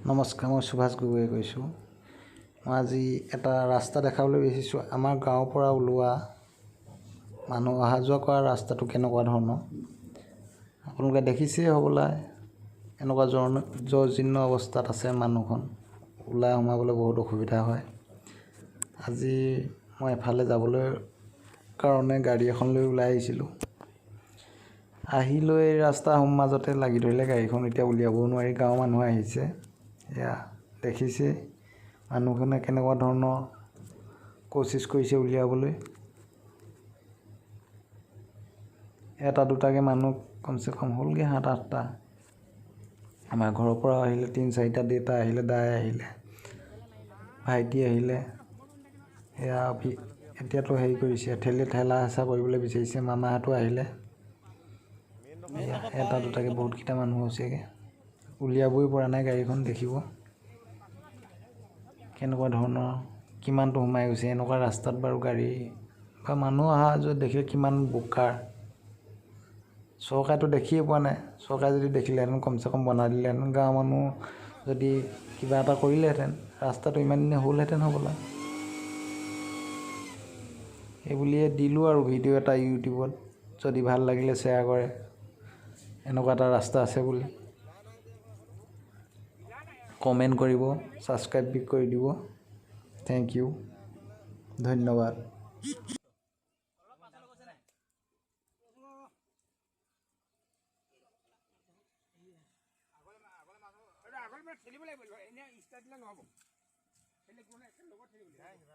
নমস্কাৰ, মই সুভাষ গগৈয়ে কৈছোঁ। মই আজি এটা ৰাস্তা দেখাবলৈ বিচাৰিছোঁ। আমাৰ গাঁৱৰ পৰা ওলোৱা মানুহ অহা যোৱা কৰা ৰাস্তাটো কেনেকুৱা ধৰণৰ আপোনালোকে দেখিছেই হ'বলা। এনেকুৱা জৰ্জীৰ্ণ অৱস্থাত আছে মানুহখন, ওলাই সোমাবলৈ বহুত অসুবিধা হয়। আজি মই এফালে যাবলৈ কাৰণে গাড়ী এখন লৈ ওলাই আহিছিলোঁ। আহি লৈ ৰাস্তাৰ মাজতে লাগি ধৰিলে গাড়ীখন, এতিয়া উলিয়াবও নোৱাৰি। গাঁৱৰ মানুহ আহিছে, এয়া দেখিছে মানুহখনে কেনেকুৱা ধৰণৰ কোচিছ কৰিছে উলিয়াবলৈ। এটা দুটাকৈ মানুহ কমচে কম হ'লগৈ 7-8টা। আমাৰ ঘৰৰ পৰা আহিলে 3-4টা, দেউতা আহিলে, দাই আহিলে, ভাইটি আহিলে। এয়া এতিয়াতো হেৰি কৰিছে, ঠেলা হেঁচা কৰিবলৈ বিচাৰিছে। মামাহঁতো আহিলে। এটা দুটাকৈ বহুতকেইটা মানুহ হৈছেগৈ, উলিয়াবই পৰা নাই গাড়ীখন। দেখিব কেনেকুৱা ধৰণৰ, কিমানটো সোমাই গৈছে এনেকুৱা ৰাস্তাত। বাৰু গাড়ী বা মানুহ অহা যোৱা দেখিলে কিমান বোকাৰ। চৰকাৰেতো দেখিয়ে পোৱা নাই। চৰকাৰে যদি দেখিলেহেঁতেন কমচে কম বনাই দিলেহেঁতেন। গাঁৱৰ মানুহ যদি কিবা এটা কৰিলেহেঁতেন, ৰাস্তাটো ইমান দিনে হ'লহেঁতেন হ'বলা। সেইবুলিয়ে দিলোঁ আৰু ভিডিঅ' এটা ইউটিউবত। যদি ভাল লাগিলে শ্বেয়াৰ কৰে, এনেকুৱা এটা ৰাস্তা আছে বুলি। কমেণ্ট কৰিব, ছাবস্ক্ৰাইব কৰি দিব। থেংক ইউ, ধন্যবাদ। ঠেলিব লাগিব, এনে ষ্টাৰ্ট দিলে নহ'ব। ঠেলি কোনে লগত ঠেলিব লাগিব।